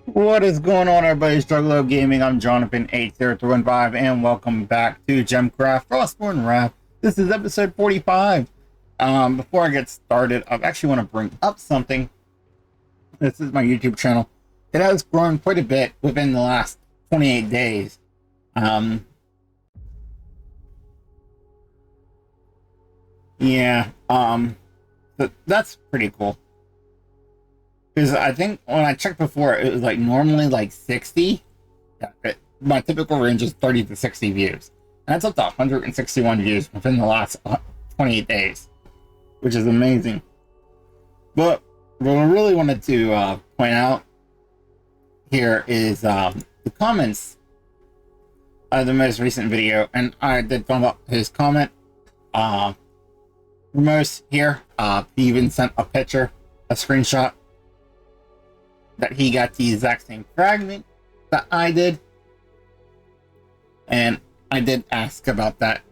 What is going on, everybody? Struggle Gaming. I'm Jonathan8015, and welcome back to GemCraft Frostborn Wrath. This is episode 45. Before I get started, I actually want to bring up something. This is my YouTube channel. It has grown quite a bit within the last 28 days. Yeah, that's pretty cool. Because I think when I checked before, it was like normally like 60. My typical range is 30 to 60 views. And that's up to 161 views within the last 28 days, which is amazing. But what I really wanted to point out here is the comments of the most recent video. And I did find out his comment. Ramos here, he even sent a picture, a screenshot, that he got the exact same fragment that I did. And I did ask about that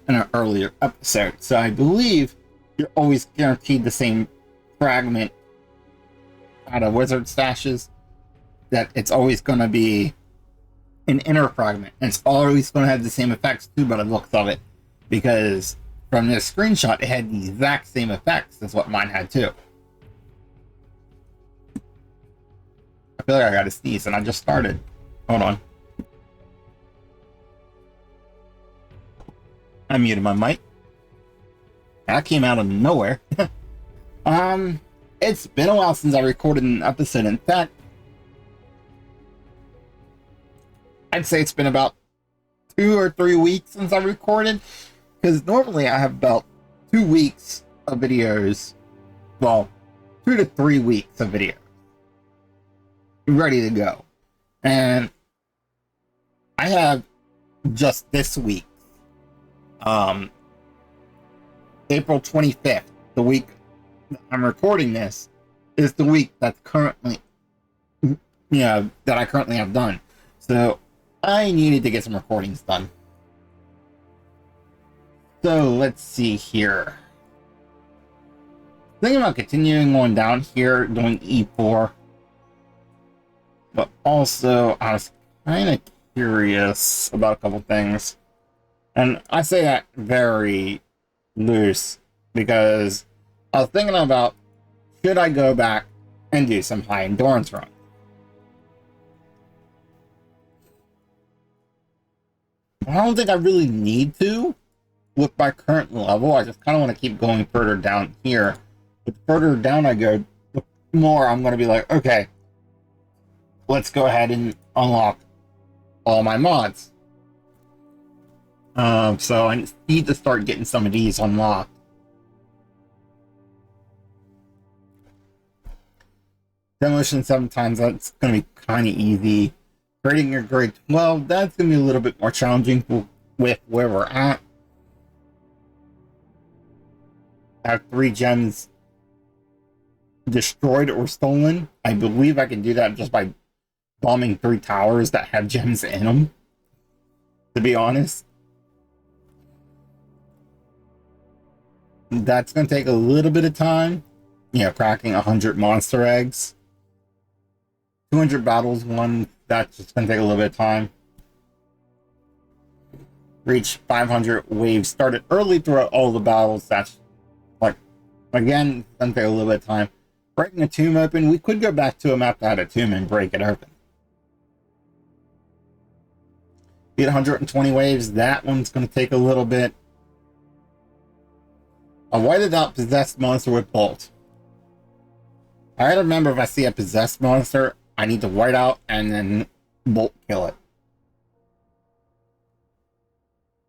in an earlier episode. So I believe you're always guaranteed the same fragment out of wizard stashes. That it's always going to be an inner fragment. And it's always going to have the same effects too, by the looks of it. Because from this screenshot, it had the exact same effects as what mine had too. I feel like I got a sneeze and I just started. Hold on. I muted my mic. That came out of nowhere. It's been a while since I recorded an episode. In fact, I'd say it's been about 2 or 3 weeks since I recorded. Because normally I have about 2 weeks of videos. Well, 2 to 3 weeks of videos ready to go. And I have just this week, April 25th, the week that I'm recording this, is the week that's currently, that I currently have done. So I needed to get some recordings done. So let's see here. Thinking about continuing on down here, doing E4. But also, I was kind of curious about a couple things. And I say that very loose because I was thinking about, should I go back and do some high endurance runs? I don't think I really need to with my current level. I just kind of want to keep going further down here. But the further down I go, the more I'm going to be like, okay, let's go ahead and unlock all my mods. So I need to start getting some of these unlocked. Demolition 7 times, that's going to be kind of easy. Creating your grade 12, that's going to be a little bit more challenging with where we're at. I have 3 gems destroyed or stolen. I believe I can do that just by bombing 3 towers that have gems in them, to be honest. That's going to take a little bit of time. Cracking 100 monster eggs. 200 battles won, that's just going to take a little bit of time. Reach 500 waves started early throughout all the battles. That's, like, again, it's going to take a little bit of time. Breaking a tomb open, we could go back to a map that had a tomb and break it open. Get 120 waves, that one's going to take a little bit. A whited out possessed monster with bolt. I gotta remember, if I see a possessed monster, I need to white out and then bolt kill it.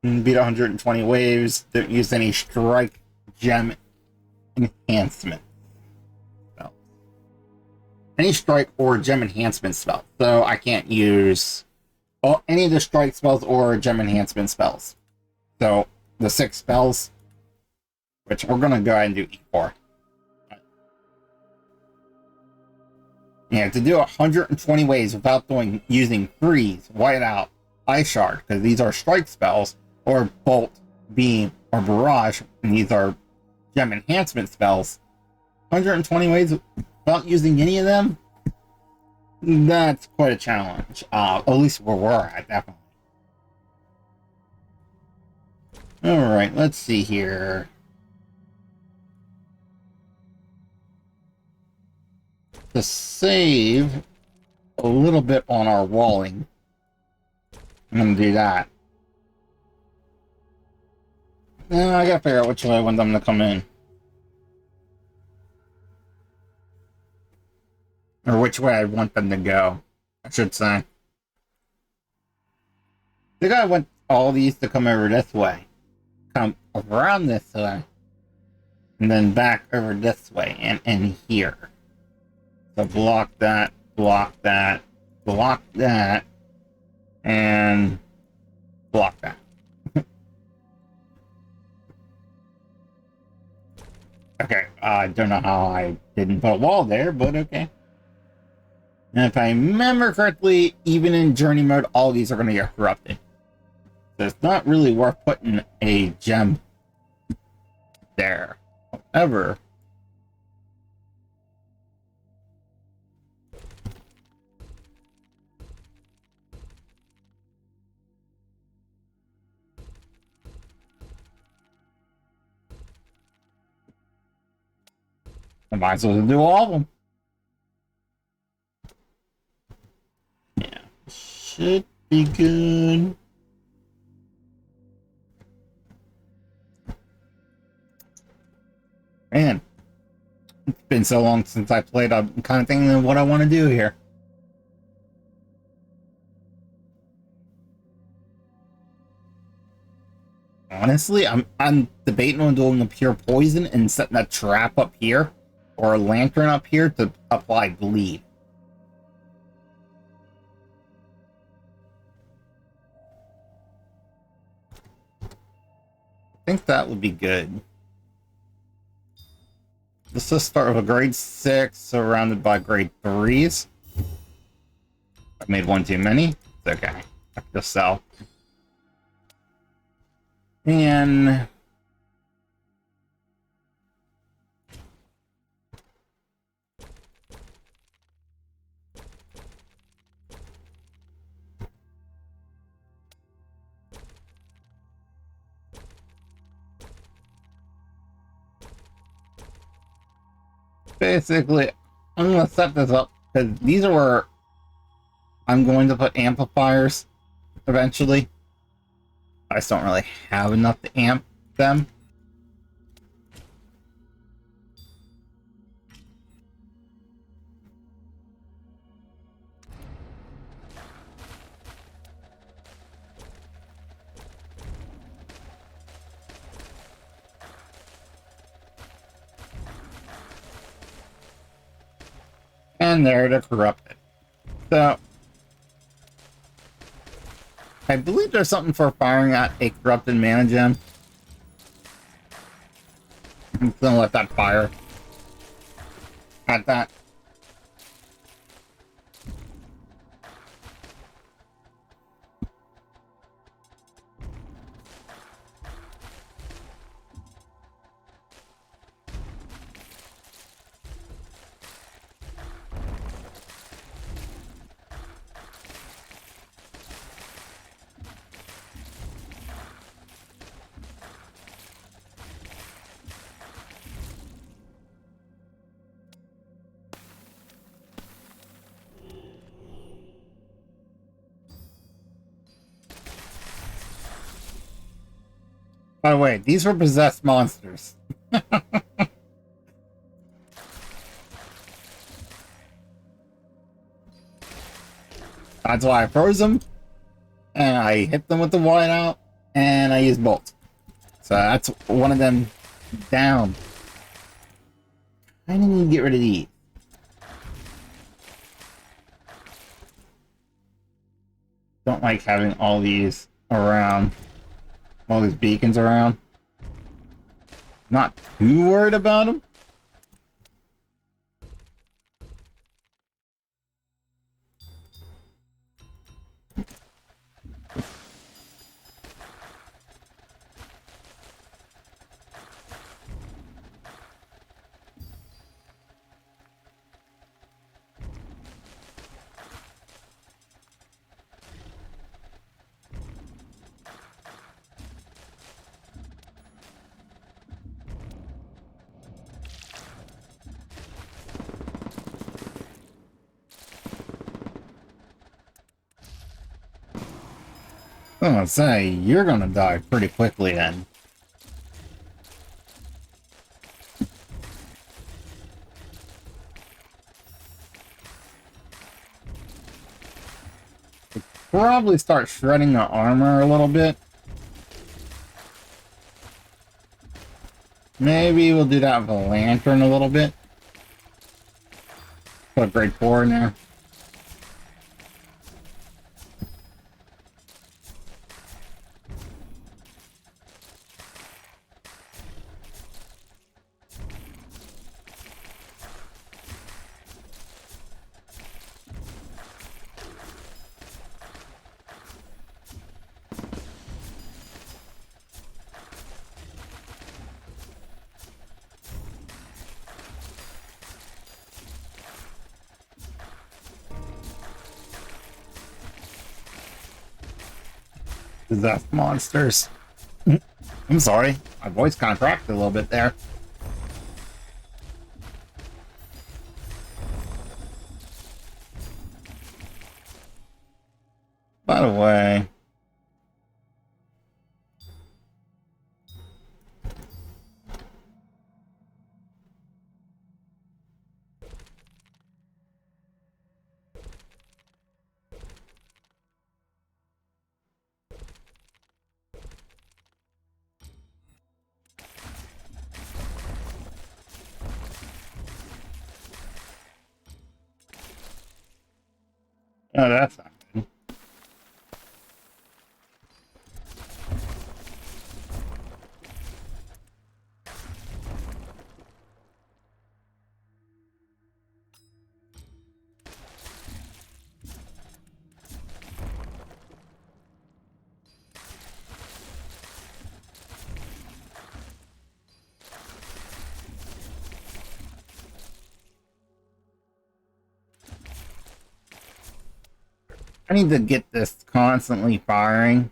And beat 120 waves, don't use any strike gem enhancement spells. Any strike or gem enhancement spell. So I can't use any of the strike spells or gem enhancement spells. So the 6 spells, which we're going to go ahead and do E4. To do 120 waves without using freeze, white out, ice shard, because these are strike spells, or bolt, beam, or barrage, and these are gem enhancement spells. 120 waves without using any of them? That's quite a challenge. At least where we're at, definitely. Alright, let's see here. To save a little bit on our walling, I'm gonna do that. Then I gotta figure out which way I want them to come in. Or which way I want them to go, I should say. I think I want all these to come over this way. Come around this way. And then back over this way and in here. So block that, block that, block that, and block that. Okay, I don't know how I didn't put a wall there, but okay. And if I remember correctly, even in journey mode, all these are going to get corrupted. So it's not really worth putting a gem there. However, I might as well do all of them. Yeah, should be good. Man, it's been so long since I played. I'm kind of thinking of what I want to do here. Honestly, I'm debating on doing a pure poison and setting a trap up here or a lantern up here to apply bleed. I think that would be good. Let's just start with a grade 6 surrounded by grade 3s. I made one too many. It's okay. I can just sell. And basically, I'm going to set this up because these are where I'm going to put amplifiers eventually. I just don't really have enough to amp them. And there to corrupt it. So, I believe there's something for firing at a corrupted mana gem. I'm gonna let that fire at that. By the way, these were possessed monsters. That's why I froze them, and I hit them with the whiteout, and I used bolts. So that's one of them down. I need to get rid of these. Don't like having all these around. All these beacons around. Not too worried about them. I'm gonna say, you're gonna die pretty quickly then. Probably start shredding the armor a little bit. Maybe we'll do that with a lantern a little bit. Put a grade 4 in there. Possessed monsters. I'm sorry, my voice kind of cracked a little bit there. By the way, oh, that's not good. I need to get this constantly firing.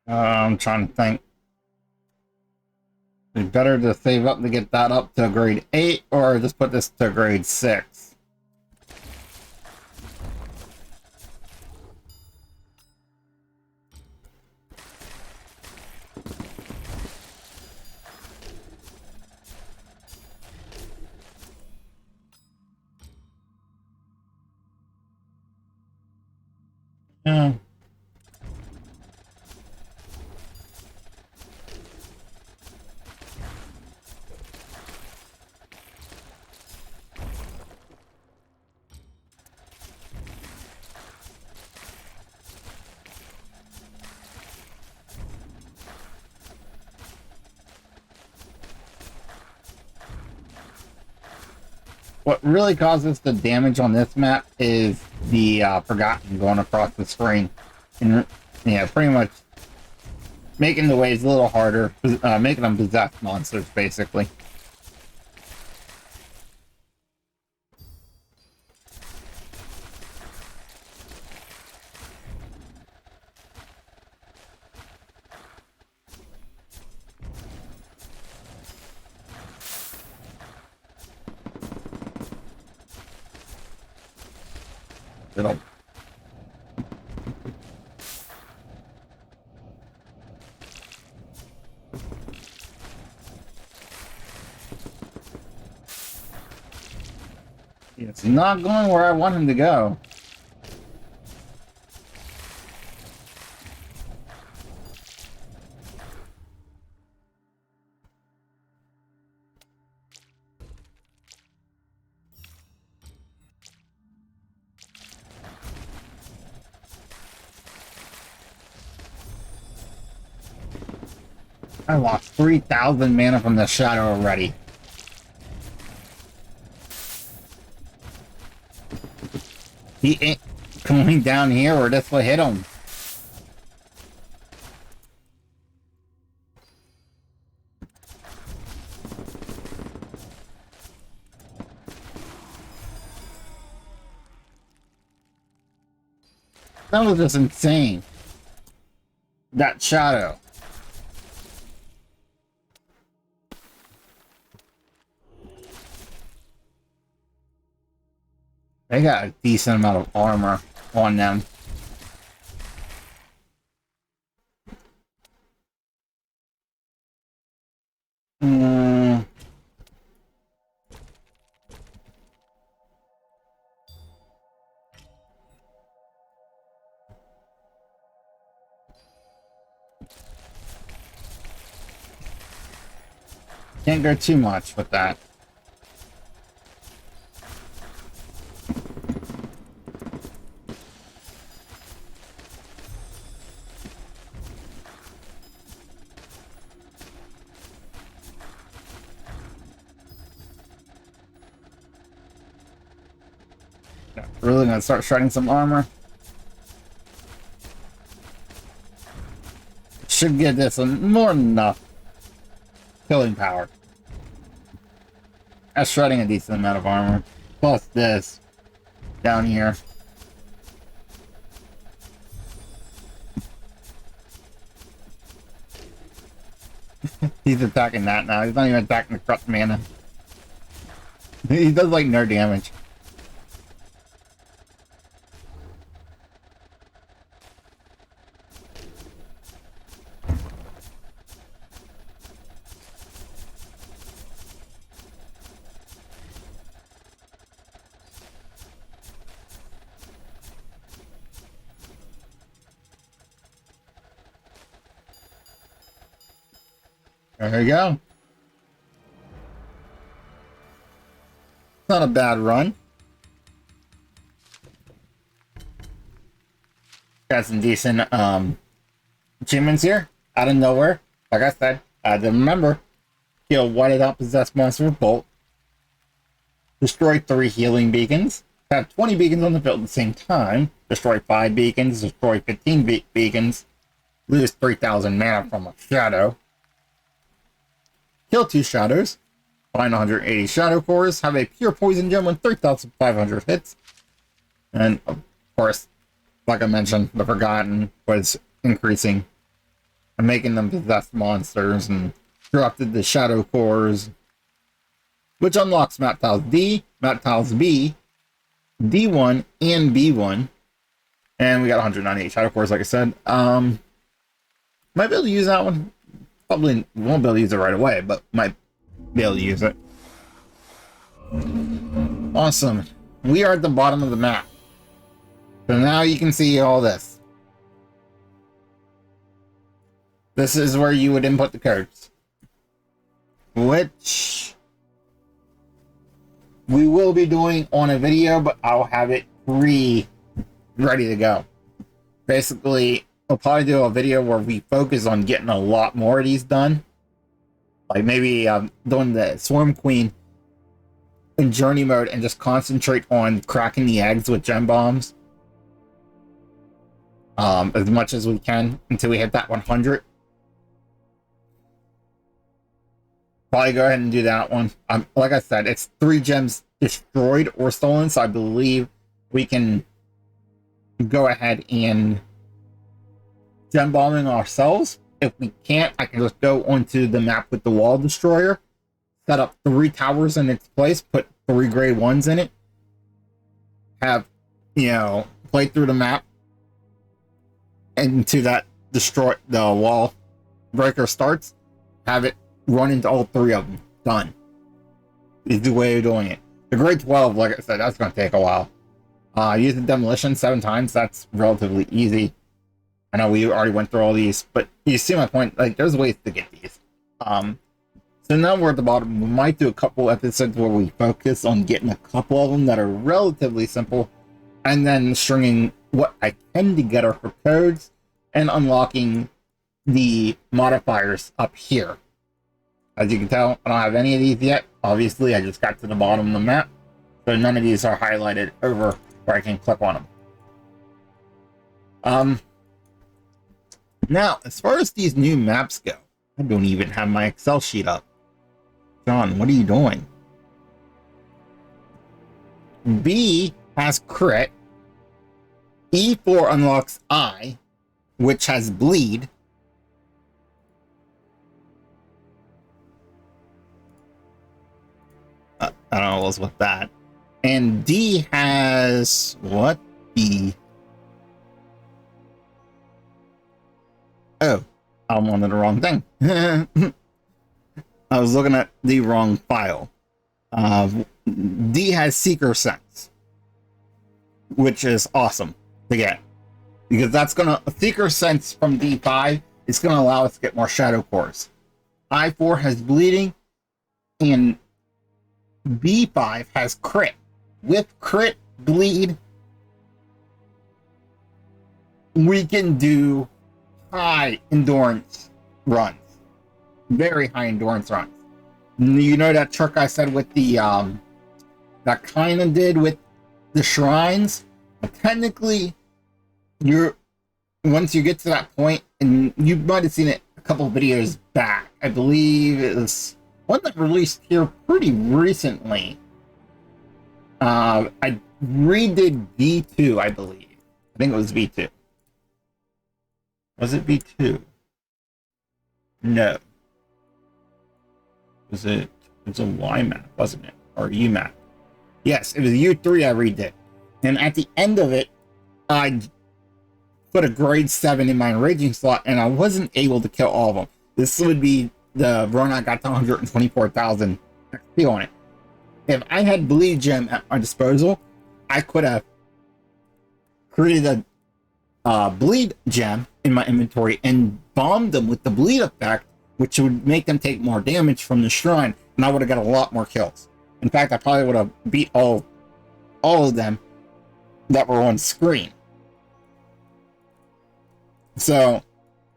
I'm trying to think. It'd be better to save up to get that up to grade 8 or just put this to grade 6. Yeah. What really causes the damage on this map is the Forgotten going across the screen. And yeah, pretty much making the waves a little harder, making them possessed monsters, basically. It'll It's not going where I want him to go. I lost 3,000 mana from the shadow already. He ain't coming down here or this will hit him. That was just insane. That shadow. They got a decent amount of armor on them. Can't go too much with that. Really gonna start shredding some armor. Should give this more than enough killing power. That's shredding a decent amount of armor. Plus this down here. He's attacking that now. He's not even attacking the corrupt mana. He does like no damage. There you go. Not a bad run. Got some decent achievements here out of nowhere. Like I said, I had to remember. Kill whited out possessed monster with bolt. Destroy 3 healing beacons. Have 20 beacons on the field at the same time. Destroy 5 beacons. Destroy 15 beacons. Lose 3,000 mana from a shadow. Kill 2 shadows. Find 180 shadow cores. Have a pure poison gem with 3,500 hits. And of course, like I mentioned, the Forgotten was increasing and making them possessed monsters, and corrupted the shadow cores, which unlocks map tiles D, map tiles B, D1, and B1. And we got 198 shadow cores, like I said. Might be able to use that one. Probably won't be able to use it right away, but might be able to use it. Awesome. We are at the bottom of the map. So now you can see all this. This is where you would input the codes, which we will be doing on a video, but I'll have it ready to go. Basically, I'll probably do a video where we focus on getting a lot more of these done. Like maybe doing the Swarm Queen in Journey mode and just concentrate on cracking the eggs with gem bombs. As much as we can until we hit that 100. Probably go ahead and do that one. Like I said, it's 3 gems destroyed or stolen, so I believe we can go ahead and gem bombing ourselves. If we can't, I can just go onto the map with the wall destroyer, set up 3 towers in its place, put 3 grade 1s in it, have, play through the map into that destroy the wall breaker starts, have it run into all 3 of them. Done. Is the way of doing it. The grade 12, like I said, that's going to take a while. Use the demolition 7 times. That's relatively easy. I know we already went through all these, but you see my point. Like, there's ways to get these. So now we're at the bottom. We might do a couple episodes where we focus on getting a couple of them that are relatively simple, and then stringing what I can together for codes and unlocking the modifiers up here. As you can tell, I don't have any of these yet. Obviously, I just got to the bottom of the map, so none of these are highlighted over where I can click on them. Now, as far as these new maps go, I don't even have my Excel sheet up. John, what are you doing? B has crit. E4 unlocks I, which has bleed. I don't know what's with that. And D has what? D. Oh, I'm on the wrong thing. I was looking at the wrong file. D has Seeker Sense, which is awesome to get, because that's gonna Seeker Sense from D5 is gonna allow us to get more Shadow Cores. I4 has Bleeding, and B5 has Crit. With Crit, Bleed, we can do high endurance runs. Very high endurance runs. You know that trick I said with the that kind of did with the shrines? But technically, once you get to that point, and you might have seen it a couple of videos back, I believe it was one that released here pretty recently. I redid V2, I believe. I think it was V2. Was it V2? No. Was it? It's a Y map, wasn't it? Or U map? Yes, it was U3 I redid. And at the end of it, I put a grade 7 in my raging slot, and I wasn't able to kill all of them. This would be the run I got to 124,000 XP on it. If I had Bleed Gem at my disposal, I could have created a Bleed Gem in my inventory and bombed them with the Bleed effect, which would make them take more damage from the shrine, and I would have got a lot more kills. In fact, I probably would have beat all of them that were on screen. So,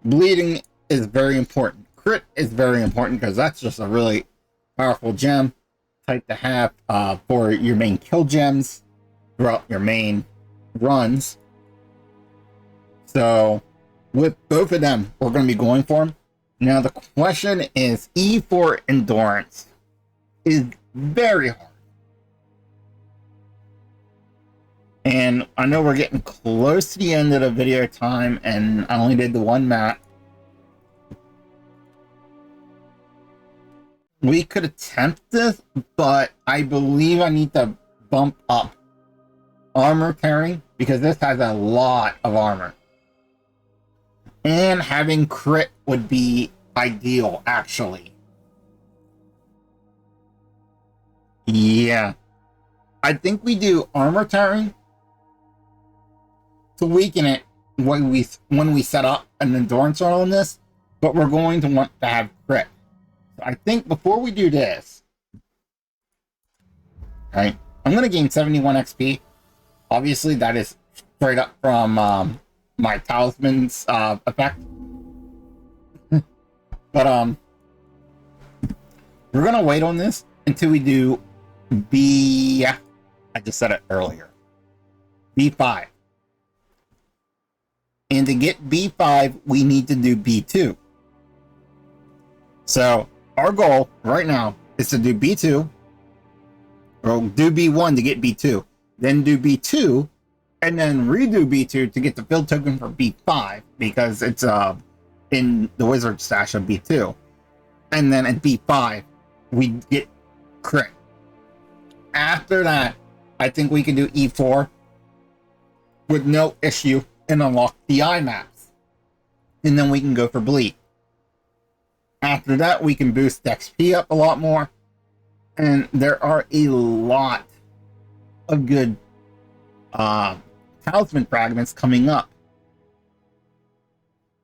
bleeding is very important. Crit is very important because that's just a really powerful gem type to have for your main kill gems throughout your main runs. So, with both of them, we're going to be going for them. Now, the question is, E4 endurance is very hard. And I know we're getting close to the end of the video time, and I only did the one map. We could attempt this, but I believe I need to bump up armor tearing, because this has a lot of armor. And having crit would be ideal, actually. Yeah. I think we do armor tearing to weaken it when we set up an endurance on this, but we're going to want to have crit. So I think before we do this, right, I'm going to gain 71 XP. Obviously, that is straight up from my talisman's effect. But we're going to wait on this until we do B... I just said it earlier. B5. And to get B5, we need to do B2. So, our goal right now is to do B2, or do B1 to get B2, then do B2, and then redo B2 to get the field token for B5, because it's in the wizard stash of B2. And then at B5, we get crit. After that, I think we can do E4 with no issue and unlock the I maps. And then we can go for bleed. After that, we can boost XP up a lot more. And there are a lot of good talisman fragments coming up.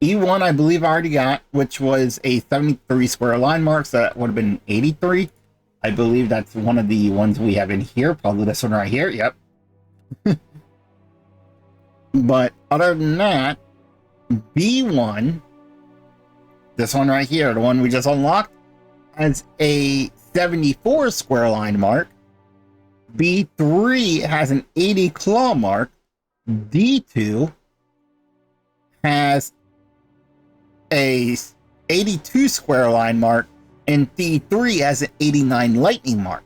E1, I believe I already got, which was a 73 square line mark, so that would have been 83. I believe that's one of the ones we have in here, probably this one right here, yep. But other than that, B1, this one right here, the one we just unlocked, has a 74 square line mark. B3 has an 80 claw mark. D2 has a 82 square line mark, and D3 has an 89 lightning mark.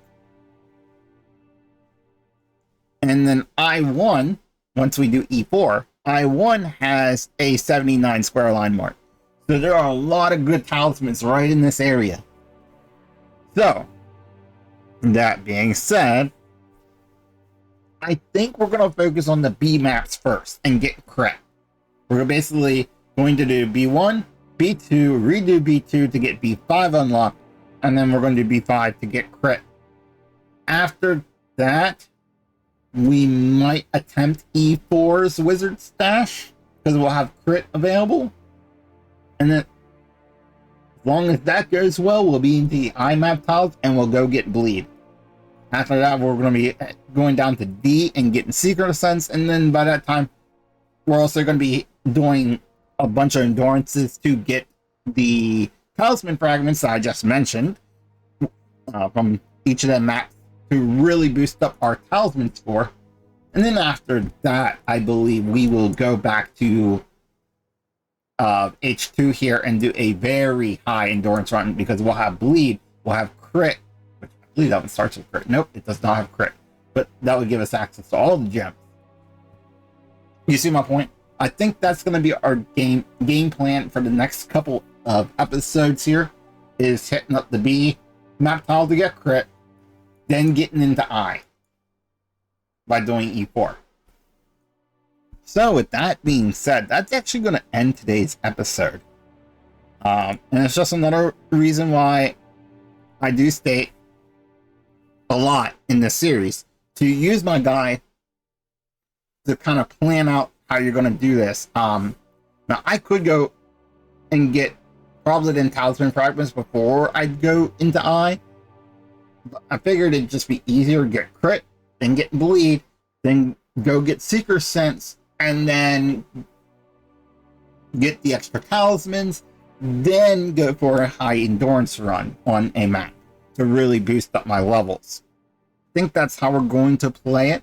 And then I1, once we do E4, I1 has a 79 square line mark. So there are a lot of good talismans right in this area. So, that being said, I think we're going to focus on the B maps first and get crit. We're basically going to do B1, B2, redo B2 to get B5 unlocked, and then we're going to do B5 to get crit. After that, we might attempt E4's Wizard Stash, because we'll have crit available. And then, as long as that goes well, we'll be into the IMAP tiles, and we'll go get Bleed. After that, we're going to be going down to D and getting Secret Ascents, and then by that time, we're also going to be doing a bunch of endurances to get the talisman fragments that I just mentioned from each of them maps to really boost up our talisman score. And then after that, I believe we will go back to H2 here and do a very high endurance run, because we'll have Bleed, we'll have crit, which I believe that one starts with crit. Nope, it does not have crit, but that would give us access to all the gems. You see my point? I think that's going to be our game plan for the next couple of episodes here, is hitting up the B map tile to get crit, then getting into I by doing E4. So with that being said, that's actually going to end today's episode. And it's just another reason why I do state a lot in this series to use my guide to kind of plan out how you're going to do this. Now, I could go and get Problet and Talisman Fragments before I'd go into I. But I figured it'd just be easier to get crit, then get Bleed, then go get Seeker Sense, and then get the extra talismans, then go for a high endurance run on a map to really boost up my levels. I think that's how we're going to play it.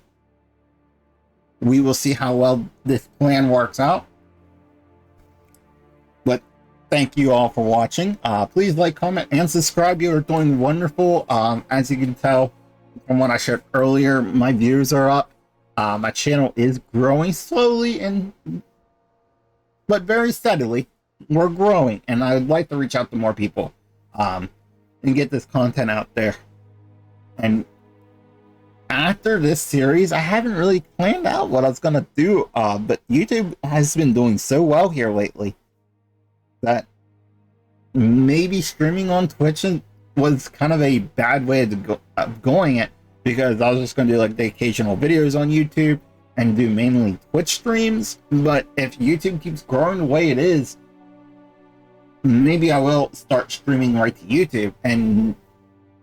We will see how well this plan works out. But thank you all for watching. Please like, comment, and subscribe. You are doing wonderful. As you can tell from what I shared earlier, my views are up. My channel is growing slowly but very steadily. We're growing, and I would like to reach out to more people and get this content out there. And after this series, I haven't really planned out what I was going to do, but YouTube has been doing so well here lately that maybe streaming on Twitch was kind of a bad way of going it, because I was just going to do like the occasional videos on YouTube and do mainly Twitch streams. But if YouTube keeps growing the way it is, maybe I will start streaming right to YouTube and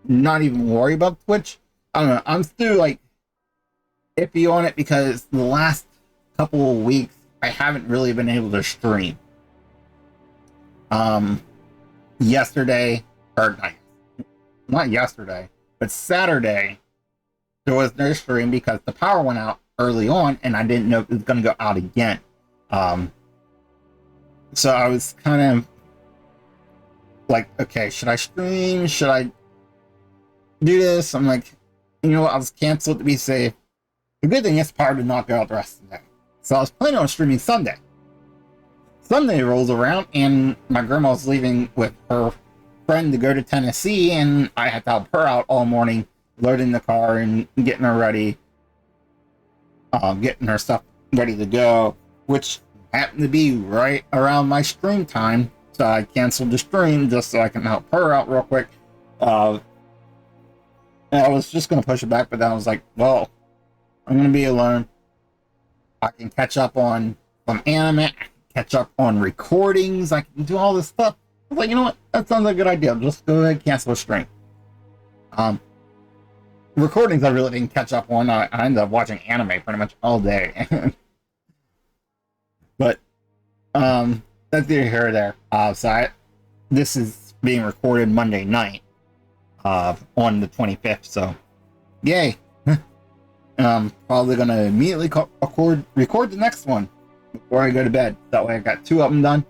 not even worry about Twitch. I don't know. I'm still like iffy on it, because the last couple of weeks I haven't really been able to stream. Yesterday, or not yesterday, but Saturday, there was no stream because the power went out early on, and I didn't know it was going to go out again. So I was kind of like, okay, should I stream? Should I do this? I'm like, you know what, I'll just cancel it to be safe. The good thing is power did not go out the rest of the day. So I was planning on streaming Sunday. Sunday rolls around, and my grandma was leaving with her friend to go to Tennessee, and I had to help her out all morning, loading the car and getting her ready, getting her stuff ready to go, which happened to be right around my stream time. So I canceled the stream just so I can help her out real quick. And I was just going to push it back, but then I was like, well, I'm going to be alone. I can catch up on some anime, I can catch up on recordings, I can do all this stuff. I was like, you know what? That sounds like a good idea. Just go ahead and cancel the stream. Recordings I really didn't catch up on. I ended up watching anime pretty much all day. But, that's neither here or there. This is being recorded Monday night, on the 25th, so, yay. I'm probably going to immediately record the next one before I go to bed. That way I got 2 of them done.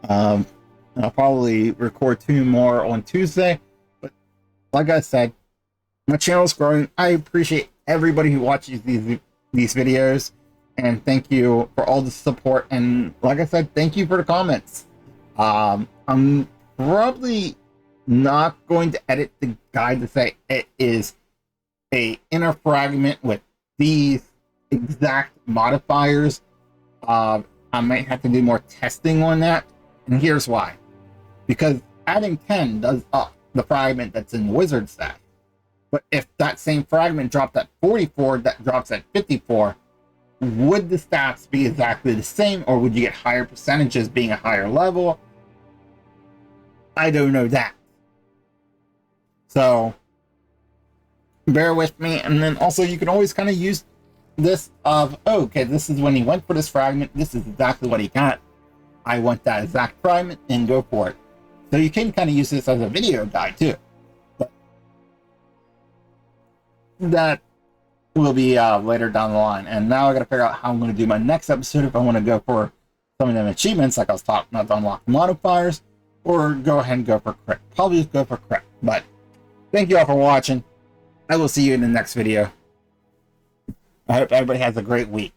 I'll probably record 2 more on Tuesday. But like I said, my channel is growing. I appreciate everybody who watches these videos. And thank you for all the support. And like I said, thank you for the comments. I'm probably not going to edit the guide to say it is a inner fragment with these exact modifiers. I might have to do more testing on that. And here's why. Because adding 10 does up the fragment that's in Wizard stack. But if that same fragment dropped at 44, that drops at 54, would the stats be exactly the same, or would you get higher percentages being a higher level? I don't know that. So bear with me. And then also you can always kind of use this of, oh, okay, this is when he went for this fragment. This is exactly what he got. I want that exact fragment and go for it. So you can kind of use this as a video guide too. But that will be later down the line. And now I got to figure out how I'm going to do my next episode, if I want to go for some of them achievements like I was talking about to unlock modifiers, or go ahead and go for crit. Probably just go for crit. But thank you all for watching. I will see you in the next video. I hope everybody has a great week.